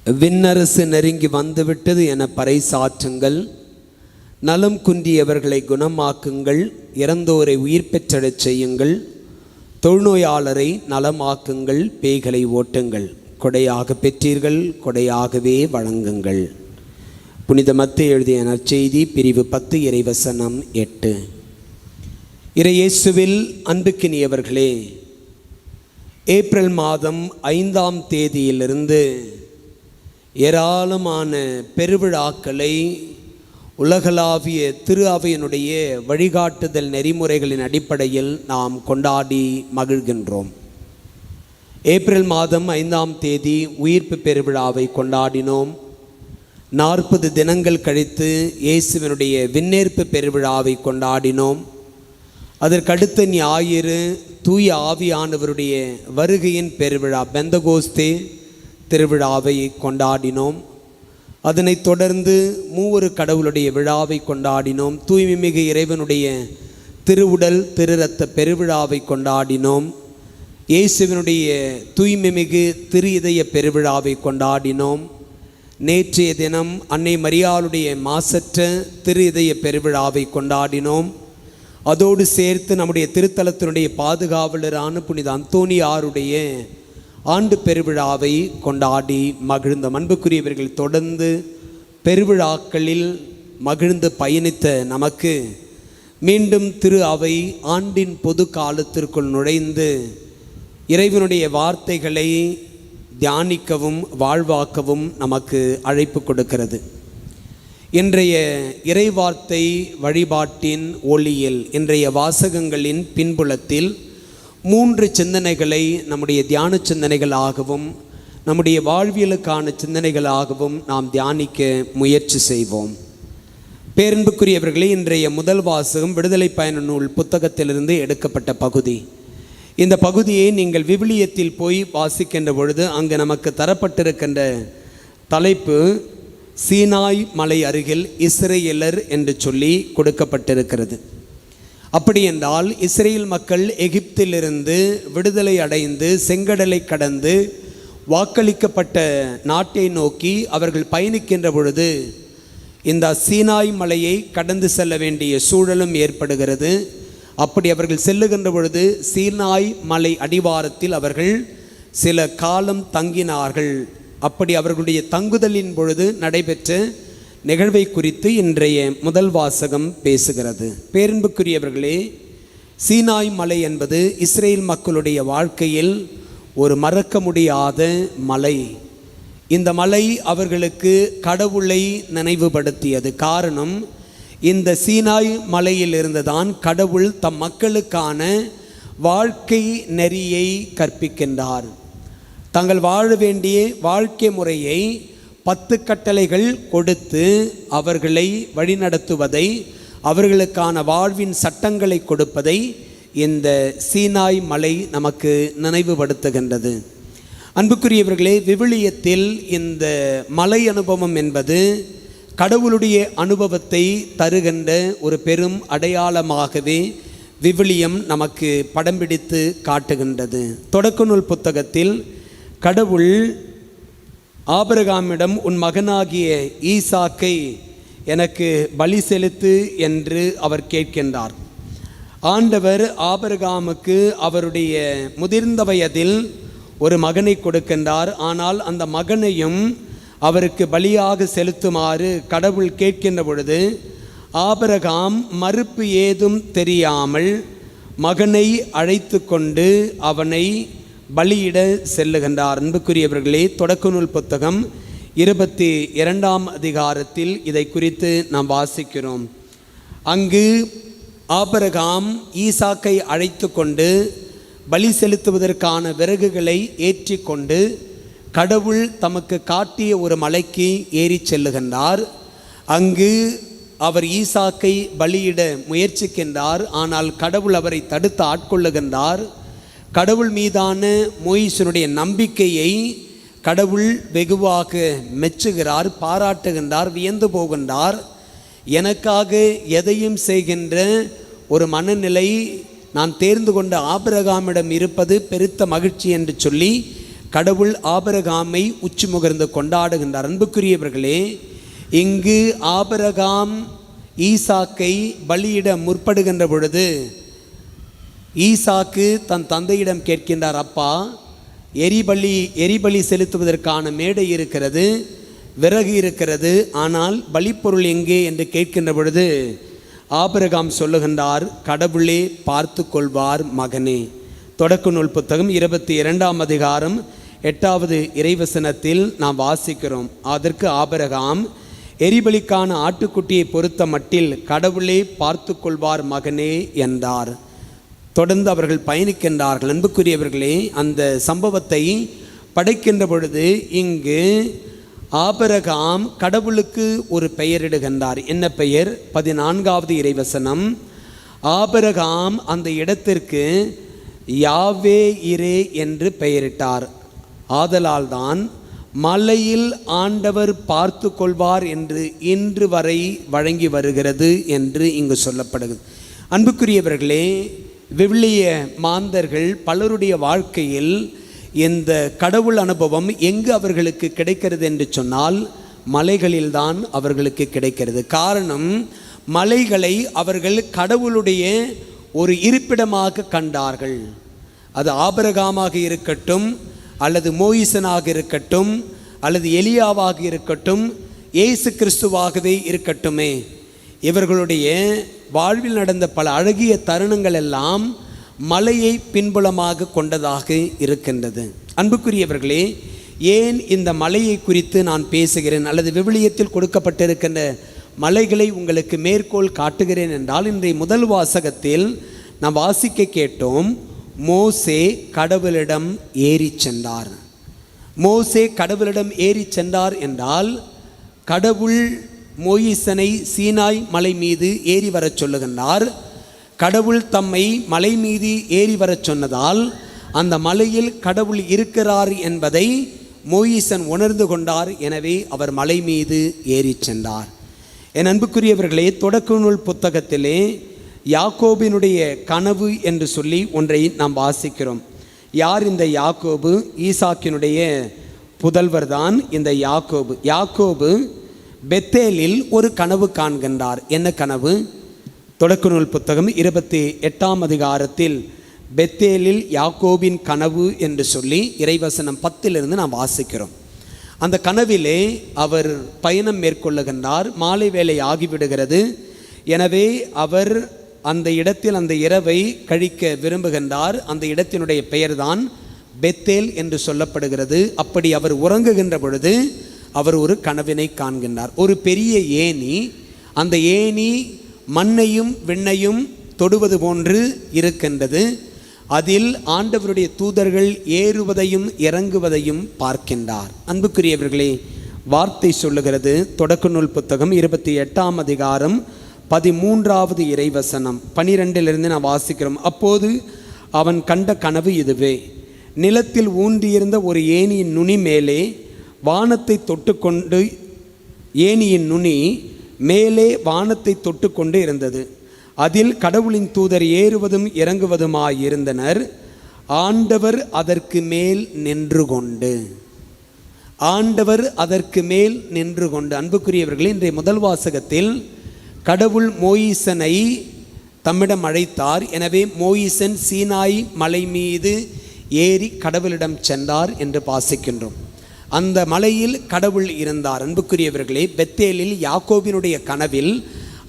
விண்ணரசு நெருங்கி வந்துவிட்டது என பறைசாற்றுங்கள். நலம் குன்றியவர்களை குணமாக்குங்கள். இறந்தோரை உயிர் பெற்றடச் செய்யுங்கள். தொழுநோயாளரை நலமாக்குங்கள். பேய்களை ஓட்டுங்கள். கொடையாக பெற்றீர்கள், கொடையாகவே வழங்குங்கள். புனித மத்தேயு எழுதிய நற்செய்தி பிரிவு 10 இறைவசனம் 8. இறையேசுவில் அன்புக்கினியவர்களே, ஏப்ரல் மாதம் 5ஆம் தேதியிலிருந்து ஏராளமான பெருவிழாக்களை உலகளாவிய திரு அவையினுடைய வழிகாட்டுதல் நெறிமுறைகளின் அடிப்படையில் நாம் கொண்டாடி மகிழ்கின்றோம். ஏப்ரல் மாதம் 5ஆம் தேதி உயிர்ப்பு பெருவிழாவை கொண்டாடினோம். 40 தினங்கள் கழித்து இயேசுவினுடைய விண்ணேற்பு பெருவிழாவை கொண்டாடினோம். அதற்கடுத்த ஞாயிறு தூய ஆவியானவருடைய வருகையின் பெருவிழா பெந்தகோஸ்தே திருவிழாவை கொண்டாடினோம். அதனைத் தொடர்ந்து மூவொரு கடவுளுடைய விழாவை கொண்டாடினோம். தூய்மை மிகு இறைவனுடைய திருவுடல் திரு இரத்த பெருவிழாவை கொண்டாடினோம். இயேசுவினுடைய தூய்மை மிகு திரு இதய பெருவிழாவை கொண்டாடினோம். நேற்றைய தினம் அன்னை மரியாளுடைய மாசற்ற திரு இதய பெருவிழாவை கொண்டாடினோம். அதோடு சேர்த்து நம்முடைய திருத்தலத்தினுடைய பாதுகாவலரான புனித அந்தோனியாருடைய ஆண்டு பெருவிழாவை கொண்டாடி மகிழ்ந்த அன்புக்குரியவர்கள், தொடர்ந்து பெருவிழாக்களில் மகிழ்ந்து பயணித்த நமக்கு மீண்டும் திரு அவை ஆண்டின் பொது காலத்திற்குள் நுழைந்து இறைவனுடைய வார்த்தைகளை தியானிக்கவும் வாழ்வாக்கவும் நமக்கு அழைப்பு கொடுக்கிறது. இன்றைய இறைவார்த்தை வழிபாட்டின் ஒளியில் இன்றைய வாசகங்களின் பின்புலத்தில் 3 சிந்தனைகளை நம்முடைய தியான சிந்தனைகளாகவும் நம்முடைய வாழ்வியலுக்கான சிந்தனைகளாகவும் நாம் தியானிக்க முயற்சி செய்வோம். பேரன்புக்குரியவர்களே, இன்றைய முதல் வாசகம் விடுதலை பயண நூல் புத்தகத்திலிருந்து எடுக்கப்பட்ட பகுதி. இந்த பகுதியை நீங்கள் விவிலியத்தில் போய் வாசிக்கின்ற பொழுது அங்கு நமக்கு தரப்பட்டிருக்கின்ற தலைப்பு சீனாய் மலை அருகில் இஸ்ரேலர் என்று சொல்லி கொடுக்கப்பட்டிருக்கிறது. அப்படி என்றால் இஸ்ரேல் மக்கள் எகிப்திலிருந்து விடுதலை அடைந்து செங்கடலை கடந்து வாக்களிக்கப்பட்ட நாட்டை நோக்கி அவர்கள் பயணிக்கின்ற பொழுது இந்த சீனாய் மலையை கடந்து செல்ல வேண்டிய சூழலும் ஏற்படுகிறது. அப்படி அவர்கள் செல்லுகின்ற பொழுது சீனாய் மலை அடிவாரத்தில் அவர்கள் சில காலம் தங்கினார்கள். அப்படி அவர்களுடைய தங்குதலின் பொழுது நடைபெற்ற நிகழ்வை குறித்து இன்றைய முதல் வாசகம் பேசுகிறது. பேரன்புக்குரியவர்களே, சீனாய் மலை என்பது இஸ்ரேல் மக்களுடைய வாழ்க்கையில் ஒரு மறக்க முடியாத மலை. இந்த மலை அவர்களுக்கு கடவுளை நினைவுபடுத்தியது. காரணம், இந்த சீனாய் மலையில் இருந்துதான் கடவுள் தம் மக்களுக்கான வாழ்க்கை நெறியை கற்பிக்கின்றார். தாங்கள் வாழ வேண்டிய வாழ்க்கை முறையை 10 கட்டளைகள் கொடுத்து அவர்களை வழிநடத்துவதை, அவர்களுக்கான வாழ்வின் சட்டங்களை கொடுப்பதை இந்த சீனாய் மலை நமக்கு நினைவுபடுத்துகின்றது. அன்புக்குரியவர்களே, விவிலியத்தில் இந்த மலை அனுபவம் என்பது கடவுளுடைய அனுபவத்தை தருகின்ற ஒரு பெரும் அடையாளமாகவே விவிலியம் நமக்கு படம் பிடித்து காட்டுகின்றது. தொடக்க நூல் புத்தகத்தில் கடவுள் ஆபிரகாமிடம் உன் மகனாகிய ஈசாக்கை எனக்கு பலி செலுத்து என்று அவர் கேட்கின்றார். ஆண்டவர் ஆபிரகாமுக்கு அவருடைய முதிர்ந்த வயதில் ஒரு மகனை கொடுக்கின்றார். ஆனால் அந்த மகனையும் அவருக்கு பலியாக செலுத்துமாறு கடவுள் கேட்கின்ற பொழுது ஆபிரகாம் மறுப்பு ஏதும் தெரியாமல் மகனை அழைத்து கொண்டு அவனை பலியிட செல்லுகின்றார். அன்புக்குரியவர்களே, தொடக்க நூல் புத்தகம் 22ஆம் அதிகாரத்தில் இதை குறித்து நாம் வாசிக்கிறோம். அங்கு ஆபிரகாம் ஈசாக்கை அழைத்து கொண்டு பலி செலுத்துவதற்கான விறகுகளை ஏற்றி கொண்டு கடவுள் தமக்கு காட்டிய ஒரு மலைக்கு ஏறி செல்லுகின்றார். அங்கு அவர் ஈசாக்கை பலியிட முயற்சிக்கின்றார். ஆனால் கடவுள் அவரை தடுத்து ஆட்கொள்ளுகின்றார். கடவுள் மீதான மோயிசனுடைய நம்பிக்கையை கடவுள் வெகுவாக மெச்சுகிறார், பாராட்டுகின்றார், வியந்து போகின்றார். எனக்காக எதையும் செய்கின்ற ஒரு மனநிலை நான் தேர்ந்து கொண்ட ஆபிரகாமிடம் இருப்பது பெருத்த மகிழ்ச்சி என்று சொல்லி கடவுள் ஆபிரகாமை உச்சி முகர்ந்து கொண்டாடுகின்றார். அன்புக்குரியவர்களே, இங்கு ஆபிரகாம் ஈசாக்கை பலியிட முற்படுகின்ற பொழுது ஈசாக்கு தன் தந்தையிடம் கேட்கின்றார், அப்பா, எரிபலி செலுத்துவதற்கான மேடை இருக்கிறது, விறகு இருக்கிறது, ஆனால் பலிப்பொருள் எங்கே என்று கேட்கின்ற பொழுது ஆபிரகாம் சொல்லுகின்றார், கடவுளே பார்த்து கொள்வார் மகனே. தொடக்க நூல் புத்தகம் 22ஆம் அதிகாரம் 8வது இறைவசனத்தில் நாம் வாசிக்கிறோம். அதற்கு ஆபிரகாம், எரிபலிக்கான ஆட்டுக்குட்டியை பொறுத்த மட்டில் கடவுளே பார்த்து கொள்வார் மகனே என்றார். தொடர்ந்து அவர்கள் பயணிக்கின்றார்கள். அன்புக்குரியவர்களே, அந்த சம்பவத்தை படைக்கின்ற பொழுது இங்கு ஆபிரகாம் கடவுளுக்கு ஒரு பெயரிடுகின்றார். என்ன பெயர்? 14வது இறைவசனம். ஆபிரகாம் அந்த இடத்திற்கு யாவே இரே என்று பெயரிட்டார். ஆதலால் தான் மலையில் ஆண்டவர் பார்த்து கொள்வார் என்று இன்று வரை வழங்கி வருகிறது என்று இங்கு சொல்லப்படுகிறது. அன்புக்குரியவர்களே, விவிலிய மாந்தர்கள் பலருடைய வாழ்க்கையில் இந்த கடவுள் அனுபவம் எங்கு அவர்களுக்கு கிடைக்கிறது என்று சொன்னால் மலைகளில்தான் அவர்களுக்கு கிடைக்கிறது. காரணம், மலைகளை அவர்கள் கடவுளுடைய ஒரு இருப்பிடமாக கண்டார்கள். அது ஆபிரகாமாக இருக்கட்டும், அல்லது மோயிசனாக இருக்கட்டும், அல்லது எலியாவாக இருக்கட்டும், இயேசு கிறிஸ்துவாகவே இருக்கட்டுமே, இவர்களுடைய வாழ்வில் நடந்த பல அழகிய தருணங்கள் எல்லாம் மலையை பின்புலமாக கொண்டதாக இருக்கின்றது. அன்புக்குரியவர்களே, ஏன் இந்த மலையை குறித்து நான் பேசுகிறேன் அல்லது விவிலியத்தில் கொடுக்கப்பட்டிருக்கின்ற மலைகளை உங்களுக்கு மேற்கோள் காட்டுகிறேன் என்றால், இன்றைய முதல் வாசகத்தில் நாம் வாசிக்க கேட்டோம், மோசே கடவுளிடம் ஏறி சென்றார். மோசே கடவுளிடம் ஏறி சென்றார் என்றால், கடவுள் மோயிசனை சீனாய் மலை மீது ஏறி வரச் சொல்லுகின்றார். கடவுள் தம்மை மலை மீது ஏறி வரச் சொன்னதால் அந்த மலையில் கடவுள் இருக்கிறார் என்பதை மோயிசன் உணர்ந்து கொண்டார். எனவே அவர் மலை மீது ஏறி சென்றார். என் அன்புக்குரியவர்களே, தொடக்க நூல் புத்தகத்திலே யாக்கோபினுடைய கனவு என்று சொல்லி ஒன்றை நாம் வாசிக்கிறோம். யார் இந்த யாக்கோபு? ஈசாக்கினுடைய புதல்வர் தான் இந்த யாக்கோபு. யாக்கோபு பெத்தேலில் ஒரு கனவு காண்கின்றார். என்ன கனவு? தொடக்க நூல் புத்தகம் 28ஆம் அதிகாரத்தில் பெத்தேலில் யாக்கோபின் கனவு என்று சொல்லி இறைவசனம் 10 நாம் வாசிக்கிறோம். அந்த கனவிலே அவர் பயணம் மேற்கொள்ளுகின்றார். மாலை வேளை ஆகிவிடுகிறது. எனவே அவர் அந்த இடத்தில் அந்த இரவை கழிக்க விரும்புகின்றார். அந்த இடத்தினுடைய பெயர்தான் பெத்தேல் என்று சொல்லப்படுகிறது. அப்படி அவர் உறங்குகின்ற பொழுது அவர் ஒரு கனவினை காண்கின்றார். ஒரு பெரிய ஏணி, அந்த ஏணி மண்ணையும் விண்ணையும் தொடுவது போன்று இருக்கின்றது. அதில் ஆண்டவருடைய தூதர்கள் ஏறுவதையும் இறங்குவதையும் பார்க்கின்றார். அன்புக்குரியவர்களே, வார்த்தை சொல்லுகிறது. தொடக்க நூல் புத்தகம் 28ஆம் அதிகாரம் 13வது இறைவசனம் 12 நான் வாசிக்கிறோம். அப்போது அவன் கண்ட கனவு இதுவே: நிலத்தில் ஊன்றியிருந்த ஒரு ஏணியின் நுனி மேலே வானத்தை தொட்டுக்கொண்டு, ஏணியின் நுனி மேலே வானத்தை தொட்டுக்கொண்டு இருந்தது. அதில் கடவுளின் தூதர் ஏறுவதும் இறங்குவதுமாயிருந்தனர். ஆண்டவர் அதற்கு மேல் நின்று கொண்டு, ஆண்டவர் அதற்கு மேல் நின்று கொண்டு. அன்புக்குரியவர்களே, இன்றைய முதல் வாசகத்தில் கடவுள் மோயிசனை தம்மிடம் அழைத்தார். எனவே மோயிசன் சீனாய் மலை மீது ஏறி கடவுளிடம் சென்றார் என்று வாசிக்கின்றோம். அந்த மலையில் கடவுள் இருந்தார். அன்புக்குரியவர்களே, பெத்தேலில் யாக்கோபினுடைய கனவில்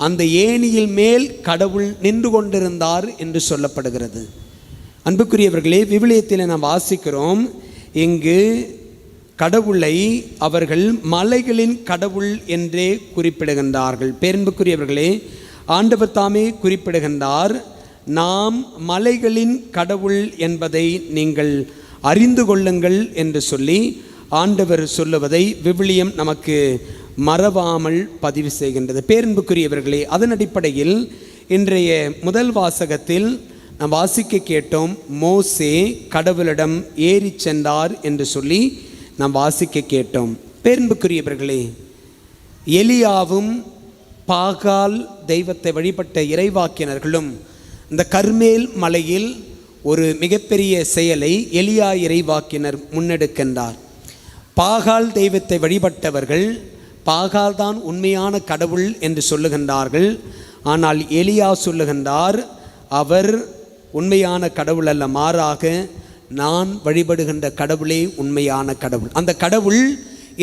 அந்த ஏணியில் மேல் கடவுள் நின்று கொண்டிருந்தார் என்று சொல்லப்படுகிறது. அன்புக்குரியவர்களே, விவிலியத்தில் நாம் வாசிக்கிறோம், இங்கு கடவுளை அவர்கள் மலைகளின் கடவுள் என்றே குறிப்பிடுகின்றார்கள். பேரன்புக்குரியவர்களே, ஆண்டவர் தாமே குறிப்பிடுகின்றார், நாம் மலைகளின் கடவுள் என்பதை நீங்கள் அறிந்து கொள்ளுங்கள் என்று சொல்லி ஆண்டவர் சொல்லுவதை விவிலியம் நமக்கு மறவாமல் பதிவு செய்கின்றது. பேரன்புக்குரியவர்களே, அதன் அடிப்படையில் இன்றைய முதல் வாசகத்தில் நாம் வாசிக்க கேட்டோம், மோசே கடவுளிடம் ஏறி சென்றார் என்று சொல்லி நாம் வாசிக்க கேட்டோம். பேரன்புக்குரியவர்களே, எலியாவும் பாகால் தெய்வத்தை வழிபட்ட இறைவாக்கினர்களும் இந்த கர்மேல் மலையில் ஒரு மிகப்பெரிய செயலை எலியா இறைவாக்கினர் முன்னெடுக்கின்றார். பாகால் தெய்வத்தை வழிபட்டவர்கள் பாகால் தான் உண்மையான கடவுள் என்று சொல்லுகின்றார்கள். ஆனால் எலியா சொல்லுகின்றார், அவர் உண்மையான கடவுள் அல்ல, மாறாக நான் வழிபடுகின்ற கடவுளே உண்மையான கடவுள். அந்த கடவுள்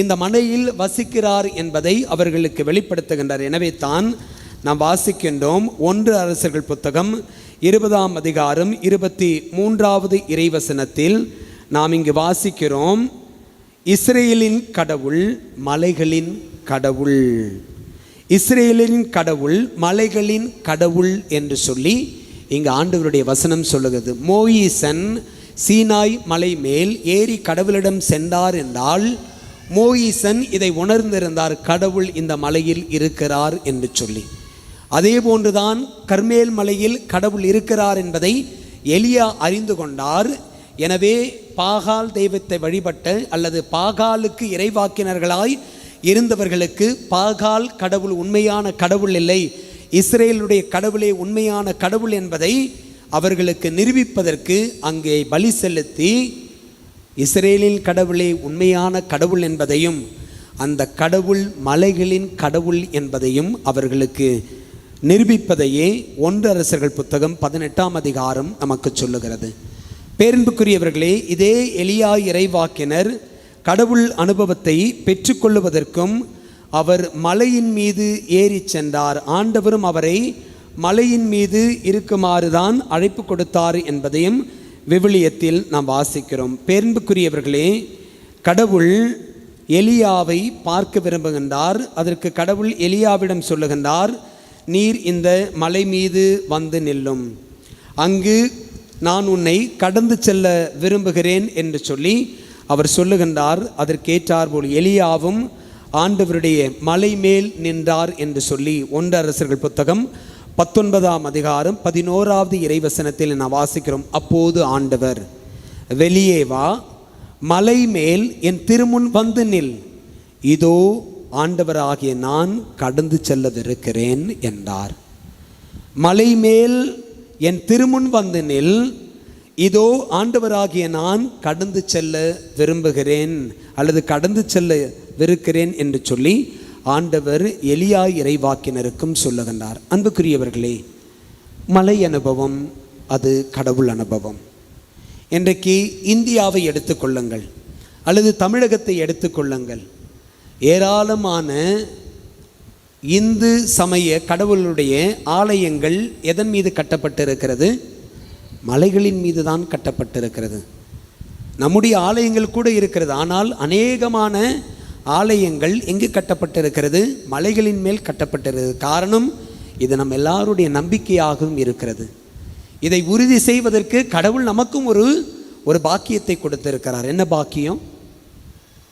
இந்த மலையில் வசிக்கிறார் என்பதை அவர்களுக்கு வெளிப்படுத்துகின்றார். எனவே தான் நாம் வாசிக்கின்றோம் 1 அரசர்கள் புத்தகம் 20ஆம் அதிகாரம் 23வது இறைவசனத்தில் நாம் இங்கு வாசிக்கிறோம், இஸ்ரேலின் கடவுள் மலைகளின் கடவுள், இஸ்ரேலின் கடவுள் மலைகளின் கடவுள் என்று சொல்லி இங்கு ஆண்டவருடைய வசனம் சொல்லுகிறது. மோயிசன் சீனாய் மலை மேல் ஏறி கடவுளிடம் சென்றார் என்றால் மோயிசன் இதை உணர்ந்திருந்தார், கடவுள் இந்த மலையில் இருக்கிறார் என்று சொல்லி. அதே போன்றுதான் கர்மேல் மலையில் கடவுள் இருக்கிறார் என்பதை எலியா அறிந்து கொண்டார். எனவே பாகால் தெய்வத்தை வழிபட்ட அல்லது பாகாலுக்கு இறைவாக்கினர்களாய் இருந்தவர்களுக்கு பாகால் கடவுள் உண்மையான கடவுள் இல்லை, இஸ்ரேலுடைய கடவுளே உண்மையான கடவுள் என்பதை அவர்களுக்கு நிரூபிப்பதற்கு அங்கே பலி செலுத்தி இஸ்ரேலின் கடவுளே உண்மையான கடவுள் என்பதையும் அந்த கடவுள் மலைகளின் கடவுள் என்பதையும் அவர்களுக்கு நிரூபிப்பதையே 1 அரசர்கள் புத்தகம் 18ஆம் அதிகாரம் நமக்கு சொல்லுகிறது. பேரன்புக்குரியவர்களே, இதே எலியா இறைவாக்கினர் கடவுள் அனுபவத்தை பெற்றுக்கொள்ளுவதற்கும் அவர் மலையின் மீது ஏறி சென்றார். ஆண்டவரும் அவரை மலையின் மீது இருக்குமாறு தான் அழைப்பு கொடுத்தார் என்பதையும் விவிலியத்தில் நாம் வாசிக்கிறோம். பேரன்புக்குரியவர்களே, கடவுள் எலியாவை பார்க்க விரும்புகின்றார். அதற்கு கடவுள் எலியாவிடம் சொல்லுகின்றார், நீர் இந்த மலை மீது வந்து நில்லும், அங்கு நான் உன்னை கடந்து செல்ல விரும்புகிறேன் என்று சொல்லி அவர் சொல்லுகின்றார். அதற்கேற்றார் போல் எலியாவும் ஆண்டவருடைய மலை மேல் நின்றார் என்று சொல்லி 1 அரசர்கள் புத்தகம் 19ஆம் அதிகாரம் 11வது இறைவசனத்தில் நான் வாசிக்கிறோம். அப்போது ஆண்டவர், வெளியே வா, மலை மேல் என் திருமுன் வந்து நில், இதோ ஆண்டவராகிய நான் கடந்து செல்லவிருக்கிறேன் என்றார். மலை மேல் என் திருமுன் வந்து நில், இதோ ஆண்டவராகிய நான் கடந்து செல்ல விரும்புகிறேன் அல்லது கடந்து செல்லவிருக்கிறேன் என்று சொல்லி ஆண்டவர் எலியா இறைவாக்கினருக்கும் சொல்லுகின்றார். அன்புக்குரியவர்களே, மலை அனுபவம் அது கடவுள் அனுபவம். இன்றைக்கு இந்தியாவை எடுத்துக்கொள்ளுங்கள் அல்லது தமிழகத்தை எடுத்துக்கொள்ளுங்கள், ஏராளமான இந்து சமய கடவுளுடைய ஆலயங்கள் எதன் மீது கட்டப்பட்டிருக்கிறது? மலைகளின் மீது தான் கட்டப்பட்டிருக்கிறது. நம்முடைய ஆலயங்கள் கூட இருக்கிறது, ஆனால் அநேகமான ஆலயங்கள் எங்கு கட்டப்பட்டிருக்கிறது? மலைகளின் மேல் கட்டப்பட்டிருக்கிறது. காரணம், இது நம்ம எல்லாருடைய நம்பிக்கையாகவும் இருக்கிறது. இதை உறுதி செய்வதற்கு கடவுள் நமக்கும் ஒரு பாக்கியத்தை கொடுத்திருக்கிறார். என்ன பாக்கியம்?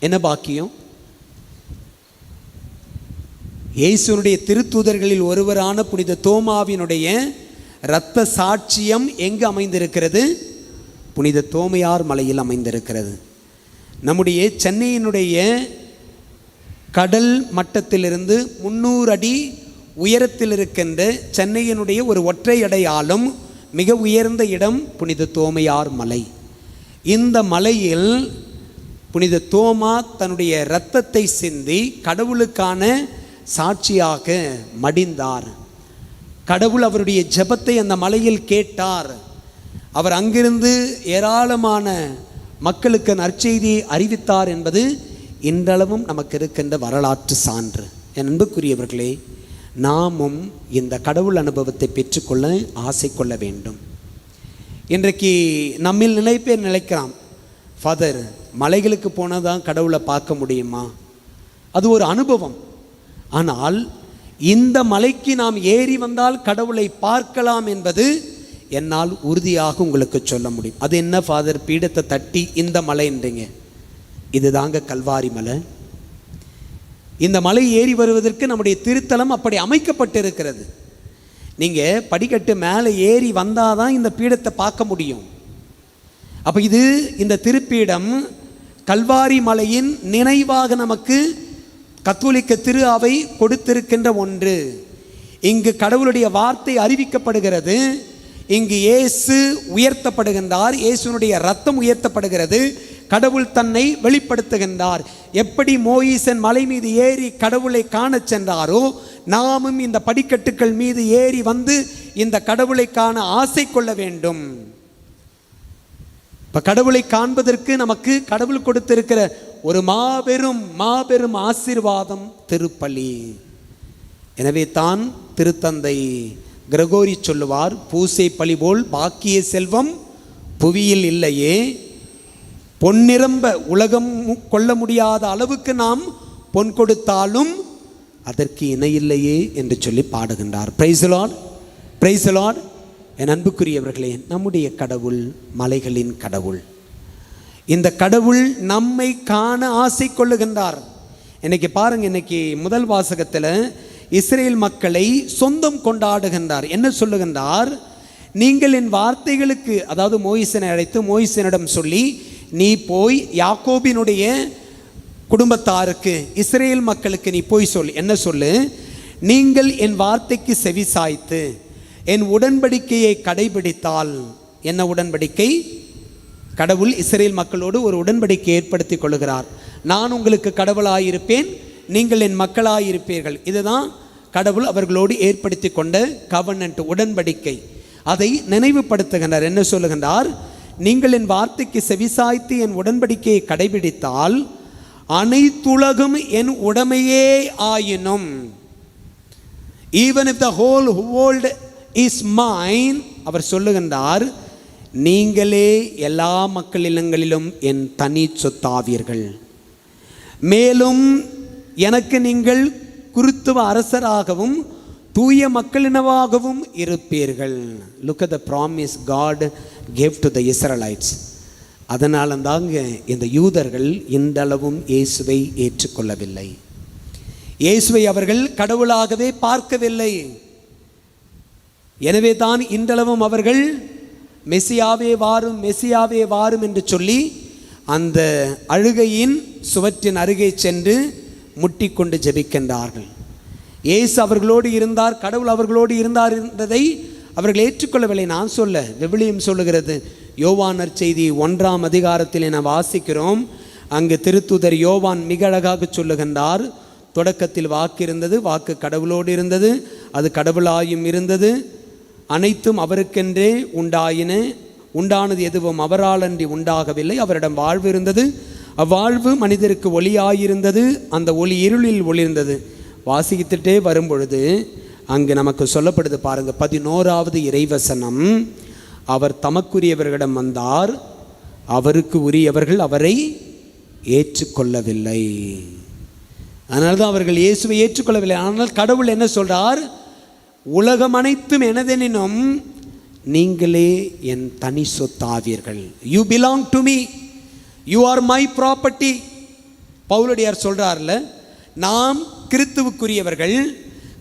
என்ன பாக்கியம்? இயேசுனுடைய திருத்தூதர்களில் ஒருவரான புனித தோமாவினுடைய இரத்த சாட்சியம் எங்கு அமைந்திருக்கிறது? புனித தோமையார் மலையில் அமைந்திருக்கிறது. நம்முடைய சென்னையினுடைய கடல் மட்டத்திலிருந்து 300 அடி உயரத்தில் இருக்கின்ற சென்னையினுடைய ஒரு ஒற்றை அடையாளம் மிக உயர்ந்த இடம் புனித தோமையார் மலை. இந்த மலையில் புனித தோமா தன்னுடைய இரத்தத்தை சிந்தி கடவுளுக்கான சாட்சியாக மடிந்தார். கடவுள் அவருடைய ஜெபத்தை அந்த மலையில் கேட்டார். அவர் அங்கிருந்து ஏராளமான மக்களுக்கு நற்செய்தியை அறிவித்தார் என்பது இன்றளவும் நமக்கு இருக்கின்ற வரலாற்று சான்று. என் அன்புக்குரியவர்களே, நாமும் இந்த கடவுள் அனுபவத்தை பெற்றுக்கொள்ள ஆசை கொள்ள வேண்டும். இன்றைக்கு நம்மில் நிலை பேர் நினைக்கலாம், ஃபாதர், மலைகளுக்கு போனால் தான் கடவுளை பார்க்க முடியுமா? அது ஒரு அனுபவம். ஆனால் இந்த மலைக்கு நாம் ஏறி வந்தால் கடவுளை பார்க்கலாம் என்பது என்னால் உறுதியாக உங்களுக்கு சொல்ல முடியும். அது என்ன ஃபாதர், பீடத்தை தட்டி இந்த மலைன்றீங்க? இதுதாங்க கல்வாரி மலை. இந்த மலை ஏறி வருவதற்கு நம்முடைய திருத்தலம் அப்படி அமைக்கப்பட்டிருக்கிறது. நீங்கள் படிக்கட்டு மேலே ஏறி வந்தால் தான் இந்த பீடத்தை பார்க்க முடியும். அப்போ இந்த திருப்பீடம் கல்வாரி மலையின் நினைவாக நமக்கு கத்தோலிக்க திரு அவை கொடுத்திருக்கின்ற ஒன்று. இங்கு கடவுளுடைய வார்த்தை அறிவிக்கப்படுகிறது. இங்கு இயேசு உயர்த்தப்படுகின்றார், இயேசுனுடைய ரத்தம் உயர்த்தப்படுகிறது, கடவுள் தன்னை வெளிப்படுத்துகின்றார். எப்படி மோயிசன் மலை மீது ஏறி கடவுளை காண சென்றாரோ, நாமும் இந்த படிக்கட்டுக்கள் மீது ஏறி வந்து இந்த கடவுளை காண ஆசை கொள்ள வேண்டும். இப்ப கடவுளை காண்பதற்கு நமக்கு கடவுள் கொடுத்திருக்கிற ஒரு மாபெரும் ஆசீர்வாதம் திருப்பலி. எனவே தான் திருத்தந்தை கிரகோரி சொல்லுவார், பூசை பலி போல் பாக்கிய செல்வம் புவியில் இல்லையே, பொன்னிரம்ப உலகம் கொள்ள முடியாத அளவுக்கு நாம் பொன் கொடுத்தாலும் அதற்கு இணையில்லையே என்று சொல்லி பாடுகின்றார். Praise the lord, praise the lord. என் அன்புக்குரியவர்களே, நம்முடைய கடவுள் மலைகளின் கடவுள். இந்த கடவுள் நம்மை காண ஆசை கொள்ளுகின்றார். இன்னைக்கு பாருங்க, இன்னைக்கு முதல் வாசகத்தில் இஸ்ரேல் மக்களை சொந்தம் கொண்டாடுகின்றார். என்ன சொல்லுகின்றார்? நீங்கள் என் வார்த்தைகளுக்கு, அதாவது மோயிசனை அழைத்து மோயிசனிடம் சொல்லி, நீ போய் யாக்கோபினுடைய குடும்பத்தாருக்கு, இஸ்ரேல் மக்களுக்கு நீ போய் சொல். என்ன சொல்லு? நீங்கள் என் வார்த்தைக்கு செவி சாய்த்து என் உடன்படிக்கையை கடைபிடித்தால். என்ன உடன்படிக்கை? கடவுள் இஸ்ரேல் மக்களோடு ஒரு உடன்படிக்கை ஏற்படுத்தி கொள்கிறார். நான் உங்களுக்கு கடவுளாயிருப்பேன், நீங்கள் என் மக்களாயிருப்பீர்கள். இதுதான் கடவுள் அவர்களோடு ஏற்படுத்தி கொண்ட கவர்னன்ட், உடன்படிக்கை. அதை நினைவுபடுத்துகின்றார். என்ன சொல்லுகின்றார்? நீங்கள் என் வார்த்தைக்கு செவிசாய்த்து என் உடன்படிக்கையை கடைபிடித்தால் அனைத்துலகும் என் உடைமையே ஆயினும், even if the whole world is mine, அவர் சொல்லுகின்றார், நீங்களே எல்லா மக்கள் இல்லங்களிலும் என் தனி சொத்தாவீர்கள். மேலும் எனக்கு நீங்கள் குருத்துவ அரசராகவும் தூய மக்களினவாகவும் இருப்பீர்கள். Look at the promise God gave to the Israelites. அதனால தாங்க இந்த யூதர்கள் இன்றளவும் இயேசுவை ஏற்றுக்கொள்ளவில்லை. இயேசுவை அவர்கள் கடவுளாகவே பார்க்கவில்லை. எனவே தான் இன்றளவும் அவர்கள் மெசியாவே வாரும், மெசியாவே வாரும் என்று சொல்லி அந்த அழுகையின் சுவற்றின் அருகே சென்று முட்டிக்கொண்டு ஜெபிக்கின்றார்கள். இயேசு அவர்களோடு இருந்தார், கடவுள் அவர்களோடு இருந்தார் என்பதை அவர்கள் ஏற்றுக்கொள்ளவில்லை. நான் சொல்ல, விவிலியம் சொல்லுகிறது. யோவான் நற்செய்தி 1ஆம் அதிகாரத்தில் என வாசிக்கிறோம். அங்கு திருத்தூதர் யோவான் மிக அழகாக சொல்லுகின்றார், தொடக்கத்தில் வாக்கு இருந்தது, வாக்கு கடவுளோடு இருந்தது, அது கடவுளாயும் இருந்தது, அனைத்தும் அவருக்கென்றே உண்டாயின, உண்டானது எதுவும் அவரால் அன்றி உண்டாகவில்லை, அவரிடம் வாழ்வு இருந்தது, அவ்வாழ்வு மனிதருக்கு ஒளியாயிருந்தது, அந்த ஒளி இருளில் ஒளிர்ந்தது. வாசித்துட்டே வரும்பொழுது அங்கு நமக்கு சொல்லப்படுது பாருங்க, 11வது இறைவசனம், அவர் தமக்குரியவர்களிடம் வந்தார், அவருக்கு உரியவர்கள் அவரை ஏற்றுக்கொள்ளவில்லை. அதனால தான் அவர்கள் இயேசுவை ஏற்றுக்கொள்ளவில்லை. ஆனால் கடவுள் என்ன சொல்றார்? உலகம் அனைத்தும் எனதெனினும் நீங்களே என் தனி சொத்தாவீர்கள். You belong to me, you are my property. பவுலடியார் சொல்றார்ல, நாம் கிறிஸ்துவுக்குரியவர்கள்,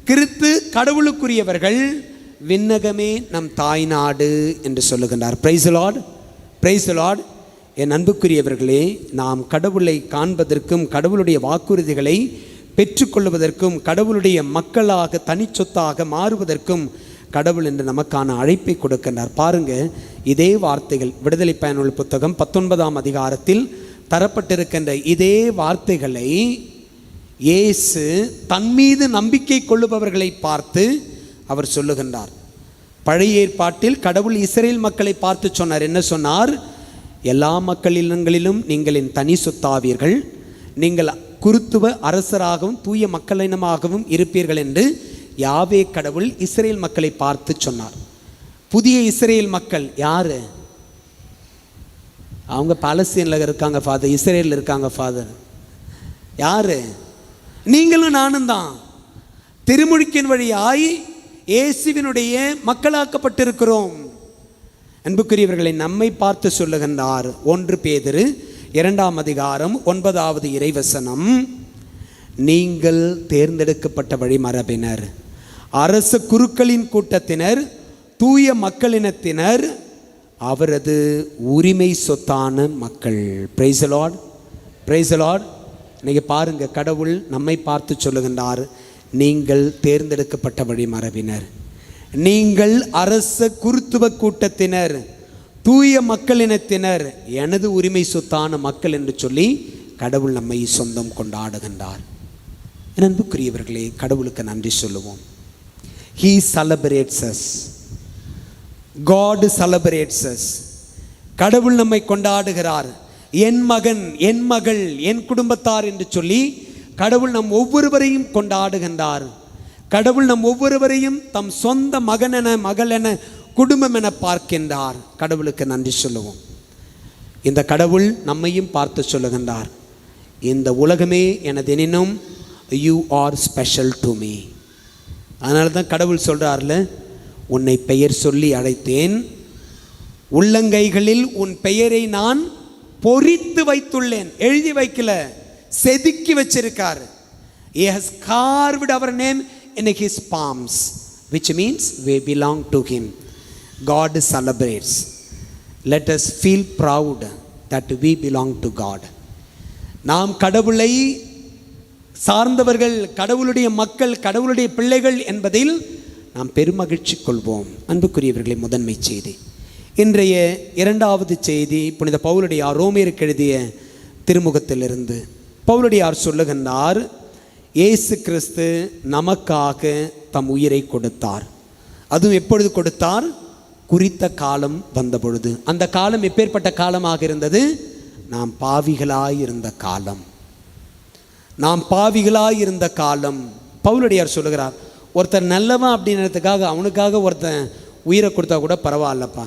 கிறிஸ்து கடவுளுக்குரியவர்கள், விண்ணகமே நம் தாய்நாடு என்று சொல்லுகின்றார். Praise the lord, praise the lord. என் அன்புக்குரியவர்களே, நாம் கடவுளை காண்பதற்கும் கடவுளுடைய வாக்குறுதிகளை பெற்றுக்கொள்வதற்கும் கடவுளுடைய மக்களாக தனிச்சொத்தாக மாறுவதற்கும் கடவுள் என்று நமக்கான அழைப்பை கொடுக்கின்றார். பாருங்க, இதே வார்த்தைகள் விடுதலை பயனுள்ள புத்தகம் 19ஆம் அதிகாரத்தில் தரப்பட்டிருக்கின்ற இதே வார்த்தைகளை இயேசு தன் மீது நம்பிக்கை கொள்ளுபவர்களை பார்த்து அவர் சொல்லுகின்றார். பழைய ஏற்பாட்டில் கடவுள் இஸ்ரேல் மக்களை பார்த்து சொன்னார். என்ன சொன்னார்? எல்லா மக்களினங்களிலும் நீங்கள் என் தனி சொத்தாவீர்கள், நீங்கள் குருத்துவ அரசராகவும் தூய மக்களினமாகவும் இருப்பீர்கள் என்று யாவே கடவுள் இஸ்ரேல் மக்களை பார்த்து சொன்னார். புதிய இஸ்ரேல் மக்கள் யாரு? அவங்க பாலஸ்தீனில் இருக்காங்க ஃபாதர், இஸ்ரேலில் இருக்காங்க ஃபாதர். யாரு? நீங்களும் நானும் தான். திருமுழுக்கின் வழியாய் இயேசுவினுடைய மக்களாக்கப்பட்டிருக்கிறோம். அன்புக்குரியவர்களை நம்மை பார்த்து சொல்லுகின்றார். 1 பேதுரு 2ஆம் அதிகாரம் 9வது இறைவசனம், நீங்கள் தேர்ந்தெடுக்கப்பட்ட வழிமரபினர், அரச குருக்களின் கூட்டத்தினர், தூய மக்களினத்தினர், அவரது உரிமை சொத்தான மக்கள். Price the lord, praise the Lord. இன்னைக்கு பாருங்க, கடவுள் நம்மை பார்த்து சொல்லுகின்றார், நீங்கள் தேர்ந்தெடுக்கப்பட்ட வழிமரபினர், நீங்கள் அரச குருத்துவ கூட்டத்தினர், தூய மக்களினத்தினர், எனது உரிமை சொத்தான மக்கள் என்று சொல்லி கடவுள் நம்மை சொந்தம் கொண்டாடுகின்றார். அன்புக்குரியவர்களே, கடவுளுக்கு நன்றி சொல்லுவோம். He celebrates us. God celebrates us. கடவுள் நம்மை கொண்டாடுகிறார். என் மகன், என் மகள், என் குடும்பத்தார் என்று சொல்லி கடவுள் நம் ஒவ்வொருவரையும் கொண்டாடுகின்றார். கடவுள் நம் ஒவ்வொருவரையும் தம் சொந்த மகன் என, மகள் என, குடும்பம் என பார்க்கின்றார். கடவுளுக்கு நன்றி சொல்லுவோம். இந்த கடவுள் நம்மையும் பார்த்து சொல்லுகின்றார், இந்த உலகமே எனதெனினும் you are special to me. அதனால தான் கடவுள் சொல்கிறார்ல, உன்னை பெயர் சொல்லி அழைத்தேன், உள்ளங்கைகளில் உன் பெயரை நான் பொறித்து வைத்துள்ளேன். எழுதி வைக்கல, செதுக்கி வச்சிருக்கார். He has carved our name in his palms, which means we belong to him. God celebrates. Let us feel proud that we belong to God. நாம் கடவுளை சார்ந்தவர்கள், கடவுளுடைய மக்கள், கடவுளுடைய பிள்ளைகள் என்பதில் நாம் பெருமகிழ்ச்சி கொள்வோம். அன்புக்குரியவர்களே, முதன்மை செய்தி, இன்றைய இரண்டாவது செய்தி புனித பவுலடியார் ரோமேயருக்கு எழுதிய திருமுகத்திலிருந்து. பவுலடியார் சொல்லுகின்றார், இயேசு கிறிஸ்து நமக்காக தம் உயிரை கொடுத்தார். அதுவும் எப்பொழுது கொடுத்தார்? குறித்த காலம் வந்த பொழுது. அந்த காலம் எப்பேற்பட்ட காலமாக இருந்தது? நாம் பாவிகளாயிருந்த காலம். நாம் பாவிகளாயிருந்த காலம். பவுலடியார் சொல்லுகிறார், ஒருத்தர் நல்லவன் அப்படின்றதுக்காக அவனுக்காக ஒருத்தன் உயிரை கொடுத்தா கூட பரவாயில்லப்பா.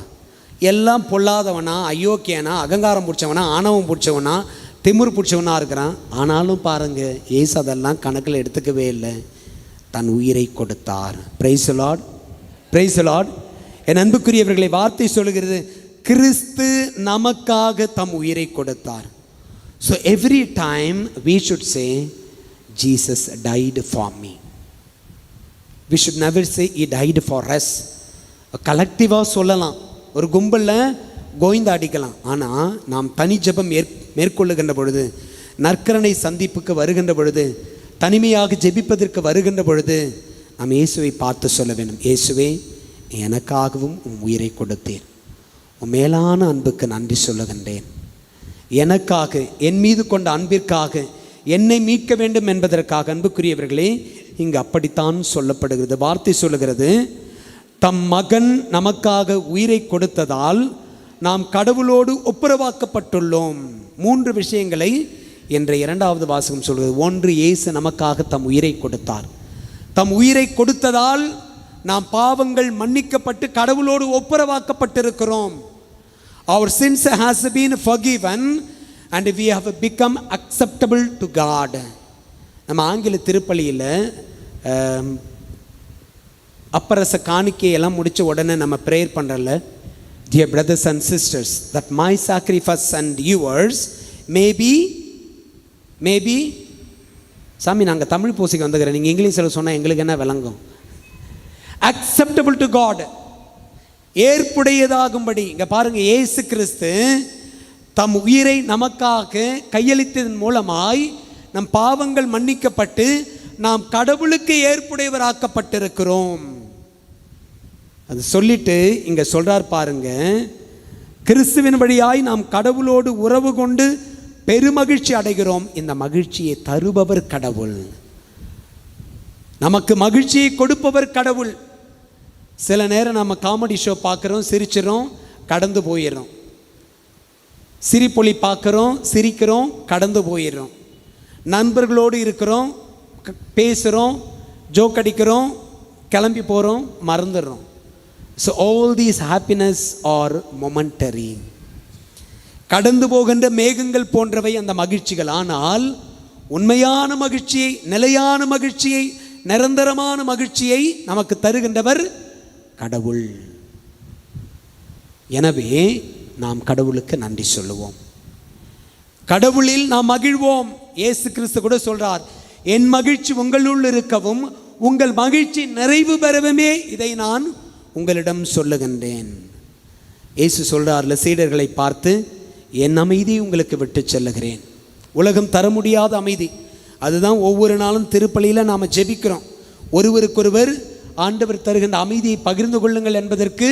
எல்லாம் பொல்லாதவனா, அயோக்கியனா, அகங்காரம் பிடிச்சவனா, ஆணவம் பிடிச்சவனா, திமிர் பிடிச்சவனா இருக்கிறான். ஆனாலும் பாருங்க, ஏசு அதெல்லாம் கணக்கில் எடுத்துக்கவே இல்லை, தன் உயிரை கொடுத்தார். Praise the lord, praise the lord. என் அன்புக்குரியவர்களை, வார்த்தை சொல்லுகிறது, கிறிஸ்து நமக்காக தம் உயிரை கொடுத்தார். So every time we should say, Jesus died for me. We should never say he died for us. கலெக்டிவாக சொல்லலாம், ஒரு கும்பலில் கோவிந்தா அடிக்கலாம். ஆனால் நாம் தனி ஜெபம் மேற்கொள்ளுகின்ற பொழுது, நற்கரணை சந்திப்புக்கு வருகின்ற பொழுது, தனிமையாக ஜெபிப்பதற்கு வருகின்ற பொழுது நாம் இயேசுவை பார்த்து சொல்ல வேண்டும், இயேசுவே, எனக்காகவும் உன் உயிரை கொடுத்தேன். உன் மேலான அன்புக்கு நன்றி சொல்லுகின்றேன். எனக்காக, என் மீது கொண்ட அன்பிற்காக, என்னை மீட்க வேண்டும் என்பதற்காக. அன்புக்குரியவர்களே, இங்கு அப்படித்தான் சொல்லப்படுகிறது. வார்த்தை சொல்லுகிறது, தம் மகன் நமக்காக உயிரை கொடுத்ததால் நாம் கடவுளோடு ஒப்புரவாக்கப்பட்டுள்ளோம். 3 விஷயங்களை என்ற இரண்டாவது வாசகம் சொல்கிறது. 1, இயேசு நமக்காக தம் உயிரை கொடுத்தார். தம் உயிரை கொடுத்ததால் நாம் பாவங்கள் மன்னிக்கப்பட்டு கடவுளோடு ஒப்புரவாக்கப்பட்டிருக்கிறோம். Our sins has been forgiven and we have become acceptable to God. நம்ம ஆங்கில திருப்பலியில் அப்பரச காணிக்கையெல்லாம் முடித்த உடனே நம்ம prayer பண்ணுறல, Dear brothers and sisters, that my sacrifice and yours may be சாமி, நாங்கள் தமிழ் பூசிக்கு வந்துக்கிறேன், நீங்கள் இங்கிலீஷில் சொன்னால் எங்களுக்கு என்ன விளங்கும்? acceptable to God, ஏற்புடையதாகும்படி. இங்கே பாருங்கள், இயேசு கிறிஸ்து தம் உயிரை நமக்காக கையளித்ததன் மூலமாய் நம் பாவங்கள் மன்னிக்கப்பட்டு நாம் கடவுளுக்கு ஏற்புடையவராக்கப்பட்டிருக்கிறோம். அது சொல்லிட்டு இங்கே சொல்கிறார் பாருங்க, கிறிஸ்துவின் வழியாய் நாம் கடவுளோடு உறவு கொண்டு பெருமகிழ்ச்சி அடைகிறோம். இந்த மகிழ்ச்சியை தருபவர் கடவுள், நமக்கு மகிழ்ச்சியை கொடுப்பவர் கடவுள். சில நேரம் நம்ம காமெடி ஷோ பார்க்குறோம், சிரிச்சிடறோம், கடந்து போயிடுறோம். சிரிப்பொலி பார்க்குறோம், சிரிக்கிறோம், கடந்து போயிடுறோம். நண்பர்களோடு இருக்கிறோம், பேசுகிறோம், ஜோக் அடிக்கிறோம், கிளம்பி போகிறோம், மறந்துடுறோம். So all these happiness are momentary, கடந்து போகின்ற மேகங்கள் போன்றவை அந்த மகிழ்ச்சிகள். ஆனால் உண்மையான மகிழ்ச்சியை, நிலையான மகிழ்ச்சியை, நிரந்தரமான மகிழ்ச்சியை நமக்கு தருகின்றவர் கடவுள். எனவே நாம் கடவுளுக்கு நன்றி சொல்லுவோம், கடவுளில் நாம் மகிழ்வோம். இயேசு கிறிஸ்து கூட சொல்றார், என் மகிழ்ச்சி உங்களுள் இருக்கவும் உங்கள் மகிழ்ச்சி நிறைவு பெறவுமே இதை நான் உங்களிடம் சொல்லுகின்றேன். இயேசு சொல்றார்ல சீடர்களை பார்த்து, என் அமைதி உங்களுக்கு விட்டு செல்லுகிறேன். உலகம் தர முடியாத அமைதி. அதுதான் ஒவ்வொரு நாளும் திருப்பலியில் நாம் ஜெபிக்கிறோம். ஒருவருக்கொருவர் ஆண்டவர் தருகின்ற அமைதியை பகிர்ந்து கொள்ளுங்கள் என்பதற்கு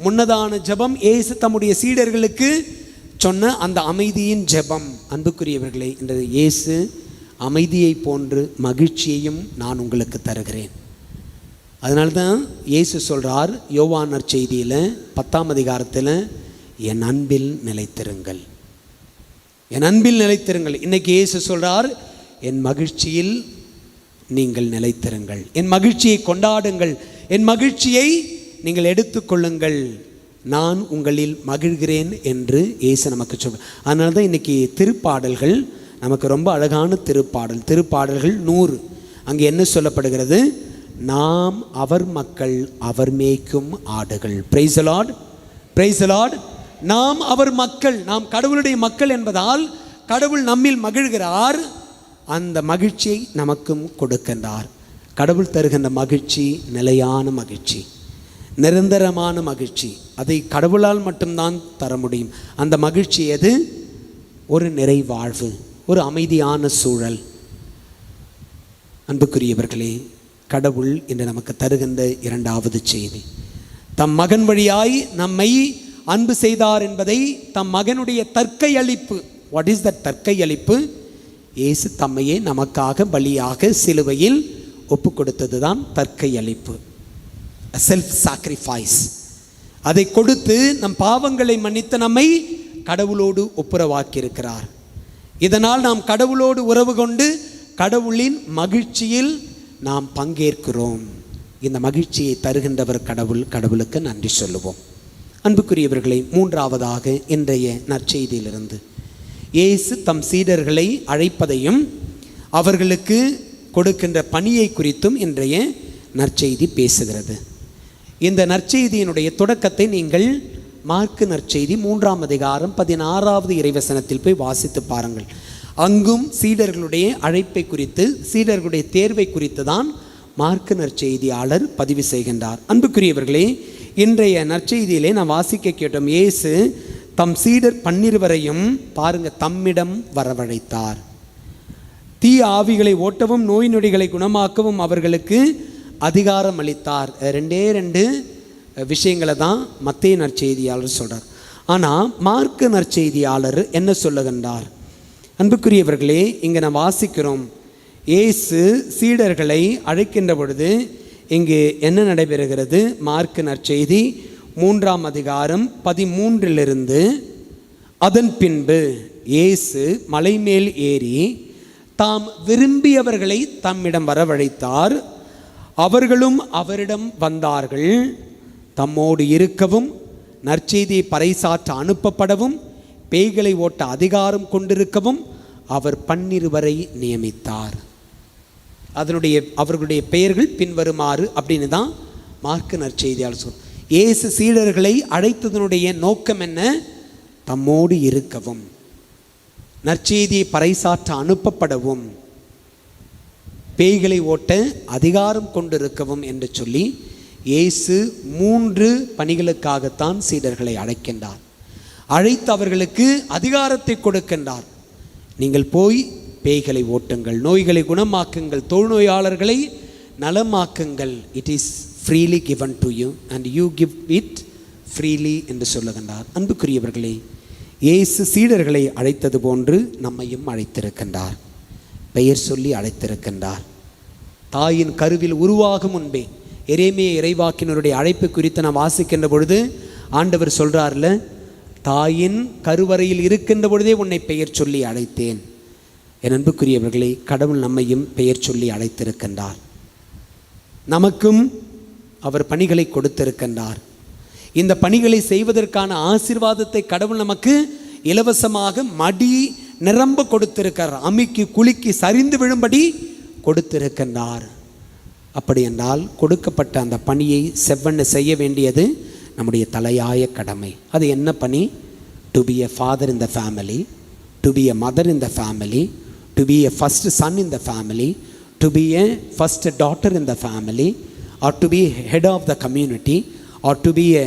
முன்னதான ஜெபம் இயேசு தம்முடைய சீடர்களுக்கு சொன்ன அந்த அமைதியின் ஜெபம். அன்புக்குரியவர்களே, இன்றைய இயேசு அமைதியை போன்று மகிழ்ச்சியையும் நான் உங்களுக்கு தருகிறேன். அதனால்தான் இயேசு சொல்கிறார் யோவான் நற்செய்தியில் 10ஆம் அதிகாரத்தில், என் அன்பில் நிலைத்திருங்கள், என் அன்பில் நிலைத்திருங்கள். இன்னைக்கு இயேசு சொல்கிறார், என் மகிழ்ச்சியில் நீங்கள் நிலைத்திருங்கள், என் மகிழ்ச்சியை கொண்டாடுங்கள், என் மகிழ்ச்சியை நீங்கள் எடுத்துக்கொள்ளுங்கள், நான் உங்களில் மகிழ்கிறேன் என்று இயேசு நமக்கு சொல்கிறார். அதனால தான் இன்றைக்கி திருப்பாடல்கள் நமக்கு ரொம்ப அழகான திருப்பாடல்கள் 100. அங்கே என்ன சொல்லப்படுகிறது? நாம் அவர் மக்கள், அவர் மேய்க்கும் ஆடுகள். Price the lord, praise the Lord. நாம் அவர் மக்கள், நாம் கடவுளுடைய மக்கள் என்பதால் கடவுள் நம்மில் மகிழ்கிறார். அந்த மகிழ்ச்சியை நமக்கும் கொடுக்கின்றார். கடவுள் தருகின்ற மகிழ்ச்சி நிலையான மகிழ்ச்சி, நிரந்தரமான மகிழ்ச்சி. அதை கடவுளால் மட்டும்தான் தர முடியும். அந்த மகிழ்ச்சி எது? ஒரு நிறைவாழ்வு, ஒரு அமைதியான சூழல். அன்புக்குரியவர்களே, கடவுள் இன்று நமக்கு தருகின்ற 2வது செய்தி, தம் மகன் வழியாய் நம்மை அன்பு செய்தார் என்பதை தம் மகனுடைய தற்கை அளிப்பு. வாட் இஸ் தட் தற்கை அளிப்பு? இயேசு தம்மையே நமக்காக பலியாக சிலுவையில் ஒப்பு கொடுத்தது தான் தற்கை அளிப்பு, செல்ஃப் சாக்ரிஃபைஸ். அதை கொடுத்து நம் பாவங்களை மன்னித்து நம்மை கடவுளோடு ஒப்புரவாக்கியிருக்கிறார். இதனால் நாம் கடவுளோடு உறவு கொண்டு கடவுளின் மகிழ்ச்சியில் நாம் பங்கேற்கிறோம். இந்த மகிழ்ச்சியை தருகின்றவர் கடவுள். கடவுளுக்கு நன்றி சொல்லுவோம். அன்புக்குரியவர்களை, 3வதாக இன்றைய நற்செய்தியிலிருந்து இயேசு தம் சீடர்களை அழைப்பதையும் அவர்களுக்கு கொடுக்கின்ற பணியை குறித்தும் இன்றைய நற்செய்தி பேசுகிறது. இந்த நற்செய்தியினுடைய தொடக்கத்தை நீங்கள் மார்க்கு நற்செய்தி 3ஆம் அதிகாரம் 16வது இறைவசனத்தில் போய் வாசித்து பாருங்கள். அங்கும் சீடர்களுடைய அழைப்பை குறித்து, சீடர்களுடைய தேர்வை குறித்து தான் மார்க்கு நற்செய்தியாளர் பதிவு செய்கின்றார். அன்புக்குரியவர்களே, இன்றைய நற்செய்தியிலே நாம் வாசிக்க கேட்டோம், இயேசு தம் சீடர் 12 பாருங்க தம்மிடம் வரவழைத்தார். தீ ஆவிகளை ஓட்டவும் நோய் நொடிகளை குணமாக்கவும் அவர்களுக்கு அதிகாரம் அளித்தார். 2 விஷயங்களை தான் மத்தேயு நற்செய்தியாளர் சொல்கிறார். ஆனால் மார்க்கு நற்செய்தியாளர் என்ன சொல்லுகின்றார்? அன்புக்குரியவர்களே, இங்கே நான் வாசிக்கிறோம், இயேசு சீடர்களை அழைக்கின்ற பொழுது இங்கு என்ன நடைபெறுகிறது? மார்க்கு நற்செய்தி 3ஆம் அதிகாரம் 13 அதன் பின்பு இயேசு மலை மேல் ஏறி தாம் விரும்பியவர்களை தம்மிடம் வரவழைத்தார். அவர்களும் அவரிடம் வந்தார்கள். தம்மோடு இருக்கவும், நற்செய்தியை பறைசாற்ற அனுப்பப்படவும், பேய்களை ஓட்ட அதிகாரம் கொண்டிருக்கவும் அவர் 12 நியமித்தார். அவர்களுடைய பெயர்கள் பின்வருமாறு அப்படின்னு தான் மார்க்கு நற்செய்தியாளர் சொல். இயேசு சீடர்களை அழைத்ததனுடைய நோக்கம் என்ன? தம்மோடு இருக்கவும், நற்செய்தியை பறைசாற்ற அனுப்பப்படவும், பேய்களை ஓட்ட அதிகாரம் கொண்டிருக்கவும் என்று சொல்லி இயேசு 3 பணிகளுக்காகத்தான் சீடர்களை அழைக்கின்றார். அழைத்து அவர்களுக்கு அதிகாரத்தை கொடுக்கின்றார். நீங்கள் போய் பேய்களை ஓட்டுங்கள், நோய்களை குணமாக்குங்கள், தொழுநோயாளர்களை நலமாக்குங்கள். It is freely given to you and you give it freely என்று சொல்லுகின்றார். அன்புக்குரியவர்களே, இயேசு சீடர்களை அழைத்தது போன்று நம்மையும் அழைத்திருக்கின்றார். பெயர் சொல்லி அழைத்திருக்கின்றார். தாயின் கருவில் உருவாகும் முன்பே எரேமியா இறைவாக்கினருடைய அழைப்பு குறித்து நான் வாசிக்கின்ற பொழுது ஆண்டவர் சொல்கிறார்ல, தாயின் கருவறையில் இருக்கின்ற பொழுதே உன்னை பெயர் சொல்லி அழைத்தேன். என் அன்புக்குரியவர்களே, கடவுள் நம்மையும் பெயர் சொல்லி அழைத்திருக்கின்றார். நமக்கும் அவர் பணிகளை கொடுத்திருக்கின்றார். இந்த பணிகளை செய்வதற்கான ஆசீர்வாதத்தை கடவுள் நமக்கு இலவசமாக மடி நிரம்ப கொடுத்திருக்கிறார். அமுக்கி குலுக்கி சரிந்து விழும்படி கொடுத்திருக்கின்றார். அப்படி என்றால் கொடுக்கப்பட்ட அந்த பணியை செவ்வண்ண செய்ய வேண்டியது நம்முடைய தலையாய கடமை. அது என்ன பணி? To be a father in the family, to be a mother in the family, to be a first son in the family, to be a first daughter in the family, or to be head of the community, or to be a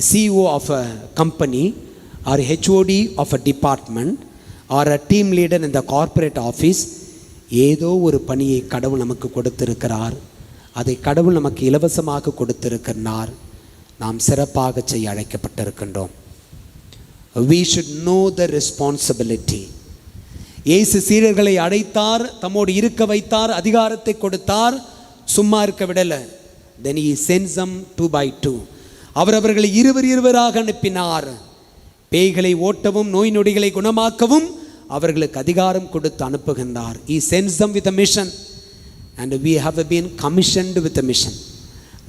CEO of a company, or HOD of a department, or a team leader in the corporate office. ஏதோ ஒரு பணியை கடவுள் நமக்கு கொடுத்திருக்கிறார். அதை கடவுள் நமக்கு இலவசமாக கொடுத்திருக்கிறார். நாம் சிறப்பாக செய்ய அழைக்கப்பட்டிருக்கின்றோம். We should know the responsibility. இயேசு சீடர்களை அழைத்தார், தம்மோடு இருக்க வைத்தார், அதிகாரத்தை கொடுத்தார், சும்மா இருக்க விடலை. Then he sends them 2 by 2. அவர்களை இருவராக அனுப்பினார். பேய்களை ஓட்டவும் நோய் நொடிகளை குணமாக்கவும் அவர்களுக்கு அதிகாரம் கொடுத்து அனுப்புகின்றார். He sends them with a mission and we have been commissioned with a mission.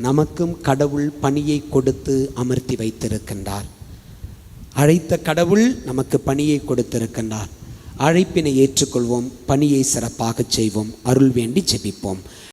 நமக்கும் கடவுள் பணியை கொடுத்து அமர்த்தி வைத்திருக்கின்றார். அழைத்த கடவுள் நமக்கு பணியை கொடுத்திருக்கின்றார். அழைப்பினை ஏற்றுக்கொள்வோம், பணியை சிறப்பாக செய்வோம். அருள் வேண்டி ஜெபிப்போம்.